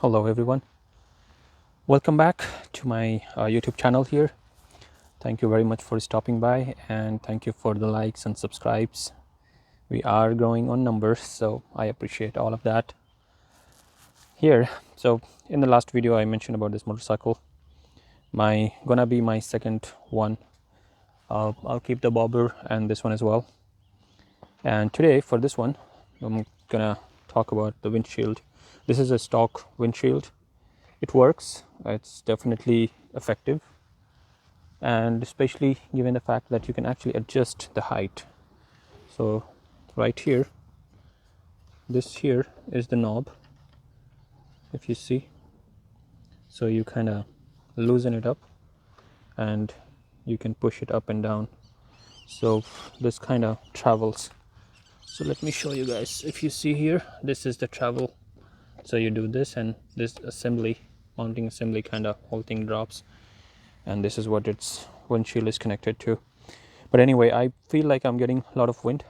Hello everyone, welcome back to my YouTube channel here. Thank you very much for stopping by, and thank you for the likes and subscribes. We are growing on numbers, so I appreciate all of that here. So in the last video I mentioned about this motorcycle, gonna be my second one. I'll keep the bobber and this one as well, and today for this one I'm gonna talk about the windshield. This is a stock windshield. It works, it's definitely effective, and especially given the fact that you can actually adjust the height. So right here, this here is the knob, if you see. So you kind of loosen it up and you can push it up and down, so this kind of travels. So let me show you guys. If you see here, this is the travel. So you do this, and this assembly, mounting assembly, kind of whole thing drops, and this is what its windshield is connected to. But anyway, I feel like I'm getting a lot of wind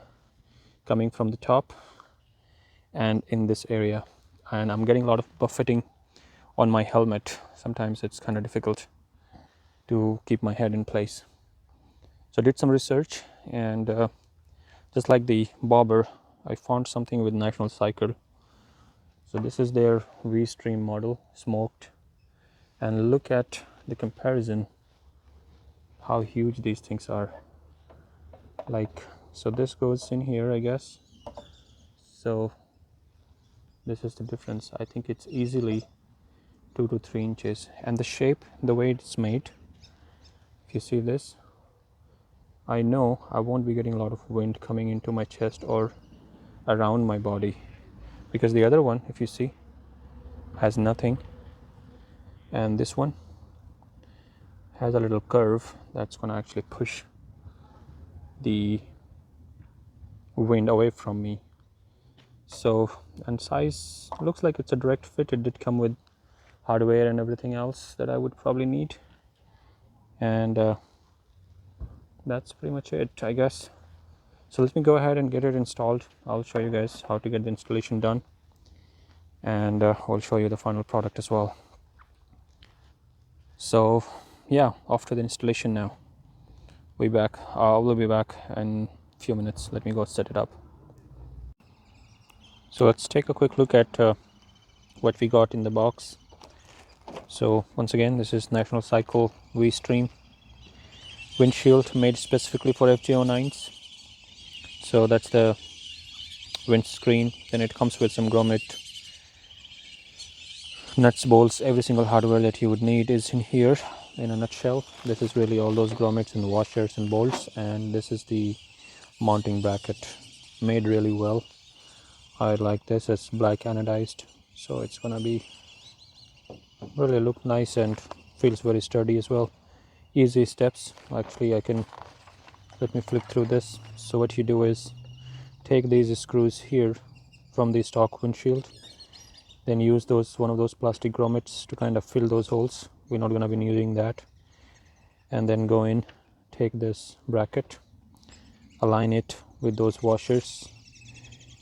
coming from the top and in this area, and I'm getting a lot of buffeting on my helmet. Sometimes it's kind of difficult to keep my head in place. So I did some research, and just like the bobber, I found something with National Cycle. So this is their vstream model, smoked, and look at the comparison, how huge these things are. Like, so this goes in here, I guess. So this is the difference. I think it's easily 2 to 3 inches, and the shape, the way it's made, if you see this, I know I won't be getting a lot of wind coming into my chest or around my body, because the other one, if you see, has nothing, and this one has a little curve that's going to actually push the wind away from me. So, and size looks like it's a direct fit. It did come with hardware and everything else that I would probably need, and that's pretty much it, I guess. So let me go ahead and get it installed. I'll show you guys how to get the installation done, and I'll show you the final product as well. So yeah, after the installation now, we'll be back in a few minutes. Let me go set it up. So let's take a quick look at what we got in the box. So once again, this is National Cycle V-Stream windshield, made specifically for FJ-09s. So that's the windscreen. Then it comes with some grommet, nuts, bolts, every single hardware that you would need is in here in a nutshell. This is really all those grommets and washers and bolts, and this is the mounting bracket, made really well. I like this. It's black anodized, so it's gonna be really look nice and feels very sturdy as well. Easy steps. Actually, let me flip through this. So what you do is take these screws here from the stock windshield, then use one of those plastic grommets to kind of fill those holes. We're not going to be using that. And then go in, take this bracket, align it with those washers,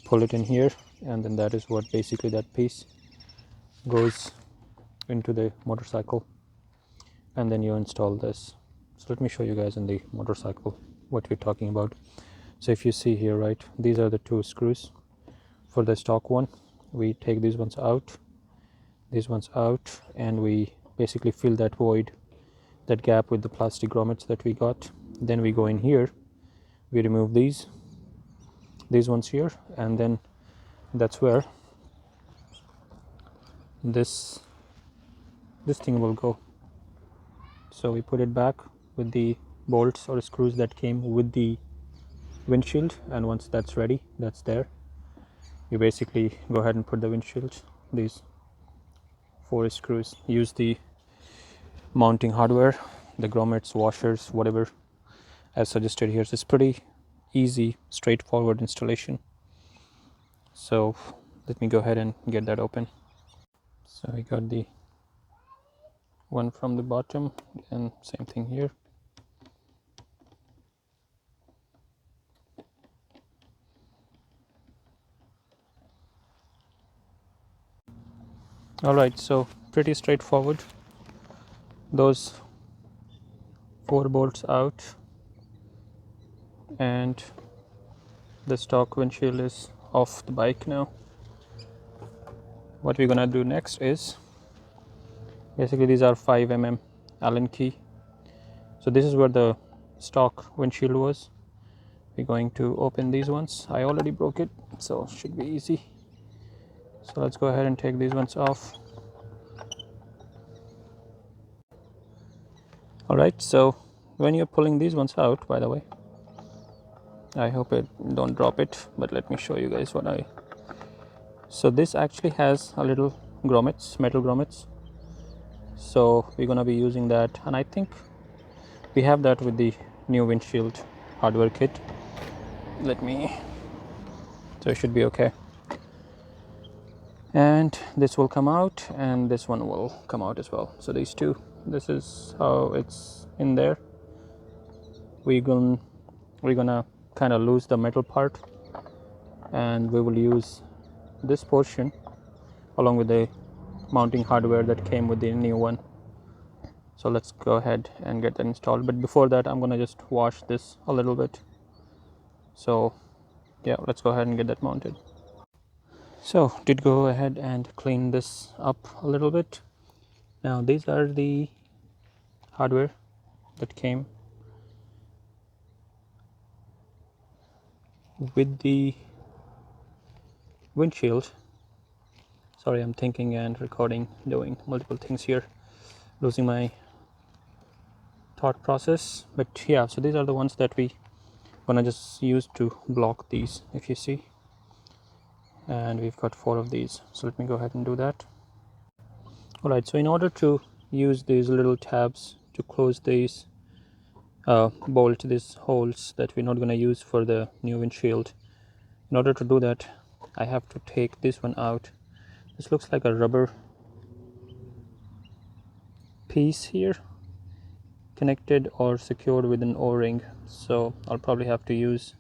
pull it in here, and then that is what basically that piece goes into the motorcycle, and then you install this. So let me show you guys in the motorcycle what we're talking about. So if you see here, right, these are the 2 screws for the stock one. We take these ones out, and we basically fill that void, that gap, with the plastic grommets that we got. Then we go in here, we remove these ones here, and then that's where this thing will go. So we put it back with the bolts or screws that came with the windshield, and once that's ready, that's there, you basically go ahead and put the windshield, these 4 screws. Use the mounting hardware, the grommets, washers, whatever as suggested here. So it's pretty easy, straightforward installation. So let me go ahead and get that open. So we got the one from the bottom, and same thing here. Alright, so pretty straightforward. Those 4 bolts out, and the stock windshield is off the bike now. What we're gonna do next is, basically these are 5 mm Allen key. So this is where the stock windshield was. We're going to open these ones. I already broke it, so it should be easy. So let's go ahead and take these ones off. Alright, so when you're pulling these ones out, by the way, I hope it don't drop it, but let me show you guys what I. So this actually has a little grommets, metal grommets. So we're gonna be using that, and I think we have that with the new windshield hardware kit. Let me. So it should be okay. And this will come out, and this one will come out as well. So these two. This is how it's in there. We're gonna kind of lose the metal part, and we will use this portion along with the mounting hardware that came with the new one. So let's go ahead and get that installed, but before that I'm gonna just wash this a little bit. So yeah, let's go ahead and get that mounted. So did go ahead and clean this up a little bit. Now these are the hardware that came with the windshield. Sorry, I'm thinking and recording, doing multiple things here, losing my thought process. But yeah, so these are the ones that we gonna just use to block these, if you see, and we've got 4 of these. So let me go ahead and do that. All right, so in order to use these little tabs to close these bolt these holes that we're not going to use for the new windshield, in order to do that I have to take this one out. This looks like a rubber piece here, connected or secured with an o-ring, so I'll probably have to use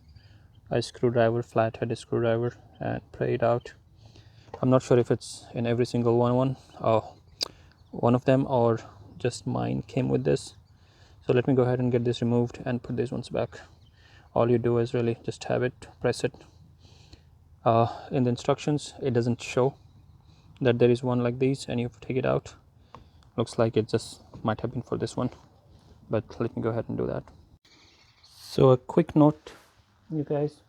a screwdriver, flathead screwdriver, and pry it out. I'm not sure if it's in every single one of them, or just mine came with this. So let me go ahead and get this removed and put these ones back. All you do is really just have it, press it. In the instructions it doesn't show that there is one like these and you have to take it out. Looks like it just might have been for this one, but let me go ahead and do that. So a quick note, you guys,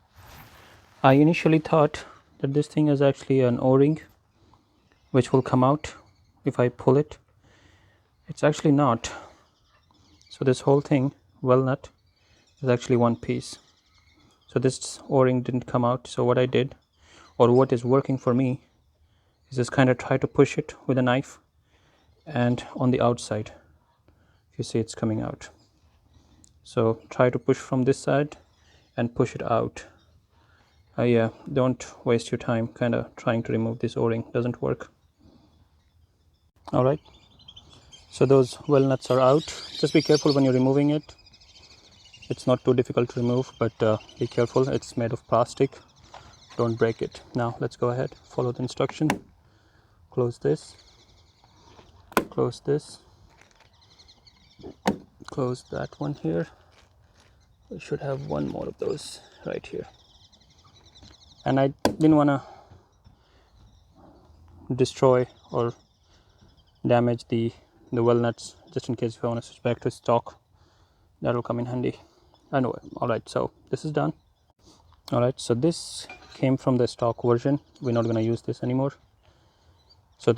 I initially thought that this thing is actually an o-ring which will come out if I pull it. It's actually not. So this whole thing, well nut, is actually one piece. So this o-ring didn't come out. So what I did, or what is working for me, is just kind of try to push it with a knife, and on the outside you see it's coming out. So try to push from this side and push it out. Yeah, don't waste your time kind of trying to remove this o-ring, doesn't work. All right, so those well nuts are out. Just be careful when you're removing it. It's not too difficult to remove, but be careful, it's made of plastic, don't break it. Now let's go ahead, follow the instruction. Close this, close this, close that one here. We should have one more of those right here. And I didn't want to destroy or damage the well nuts, just in case if I want to switch back to stock, that'll come in handy. Anyway, all right, so this is done. All right, so this came from the stock version, we're not going to use this anymore. So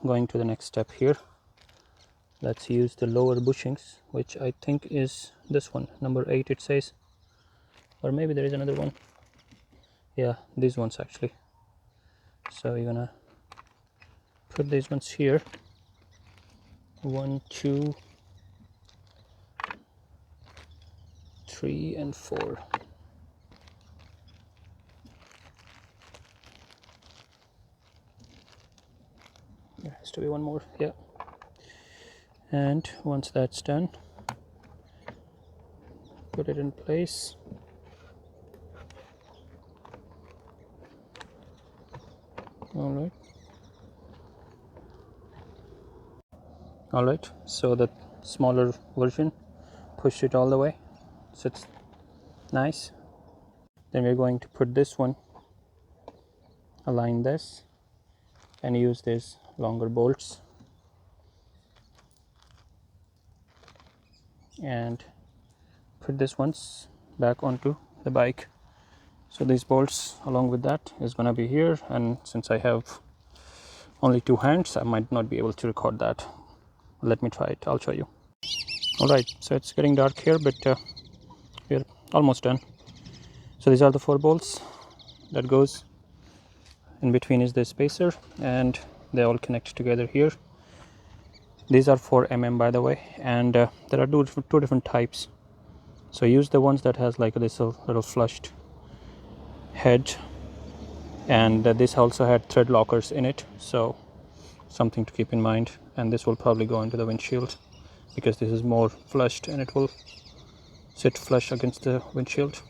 going to the next step here, let's use the lower bushings, which I think is this one, number 8 it says, or maybe there is another one. Yeah, these ones actually. So you're gonna put these ones here, 1, 2, 3 and 4. There has to be one more, yeah. And once that's done, put it in place. All right, All right, so the smaller version pushed it all the way, so it's nice. Then we're going to put this one, align this, and use these longer bolts and put this ones back onto the bike. So these bolts along with that is going to be here, and since I have only two hands, I might not be able to record that. Let me try it, I'll show you. All right, so it's getting dark here, but we're almost done. So these are the 4 bolts that goes in between is the spacer, and they all connect together here. These are 4 mm by the way, and there are two different types. So use the ones that has like this little flushed head, and this also had thread lockers in it, so something to keep in mind. And this will probably go into the windshield because this is more flushed and it will sit flush against the windshield.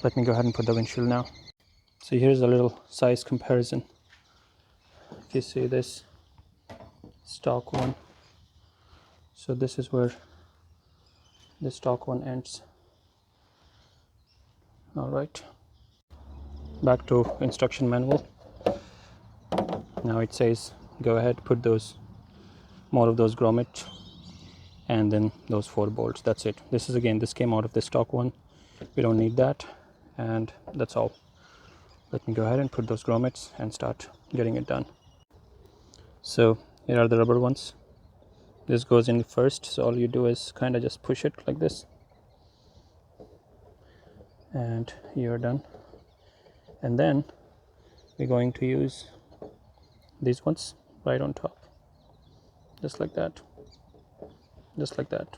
Let me go ahead and put the windshield now. So here's a little size comparison. If you see this stock one, so this is where the stock one ends. All right, back to instruction manual. Now it says go ahead, put those more of those grommets and then those 4 bolts. That's it. This is again, this came out of the stock one, we don't need that, and that's all. Let me go ahead and put those grommets and start getting it done. So here are the rubber ones. This goes in first, so all you do is kind of just push it like this and you're done. And then we're going to use these ones right on top, just like that, just like that.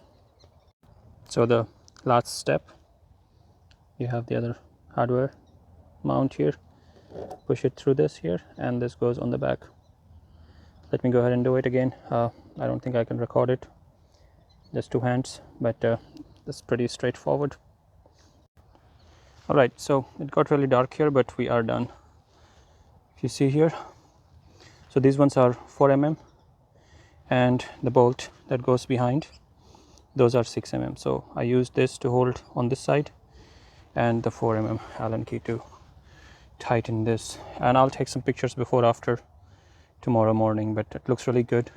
So the last step, you have the other hardware mount here, push it through this here, and this goes on the back. Let me go ahead and do it again. I don't think I can record it, just 2 hands, but that's pretty straightforward. All right, so it got really dark here, but we are done. If you see here, so these ones are 4 mm, and the bolt that goes behind, those are 6 mm. So I used this to hold on this side and the 4 mm Allen key to tighten this. And I'll take some pictures before after tomorrow morning, but it looks really good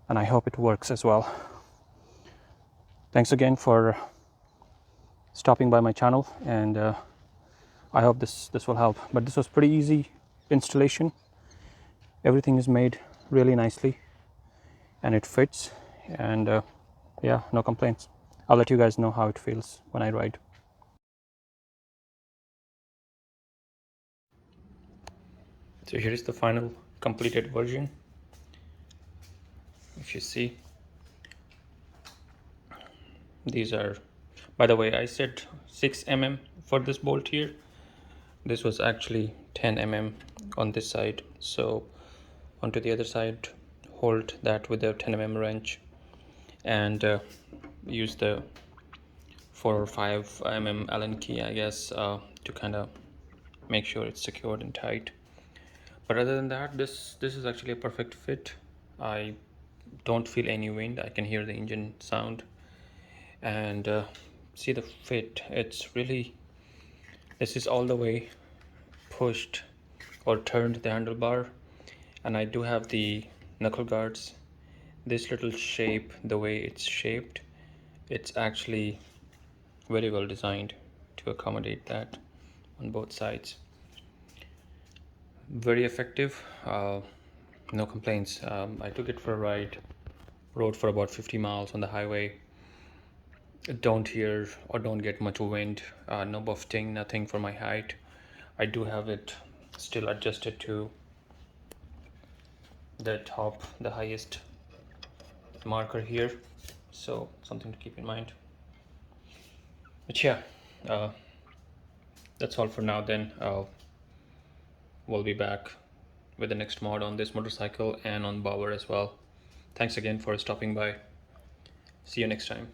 and I hope it works as well. Thanks again for stopping by my channel, and I hope this will help. But this was pretty easy installation. Everything is made really nicely and it fits, and yeah, no complaints. I'll let you guys know how it feels when I ride. So here is the final completed version. If you see, these are, by the way, I said 6 mm for this bolt here. This was actually 10 mm on this side, so onto the other side, hold that with a 10 mm wrench and use the 4 or 5 mm Allen key, I guess, to kind of make sure it's secured and tight. But other than that, this is actually a perfect fit. I don't feel any wind. I can hear the engine sound, and see the fit. It's really, this is all the way pushed or turned the handlebar, and I do have the knuckle guards. This little shape, the way it's shaped, it's actually very well designed to accommodate that on both sides. Very effective, no complaints. I took it for a ride, rode for about 50 miles on the highway. Don't hear or don't get much wind, no buffeting, nothing for my height. I do have it still adjusted to the top, the highest marker here, so something to keep in mind. But yeah, that's all for now then. We'll be back with the next mod on this motorcycle and on Bauer as well. Thanks again for stopping by. See you next time.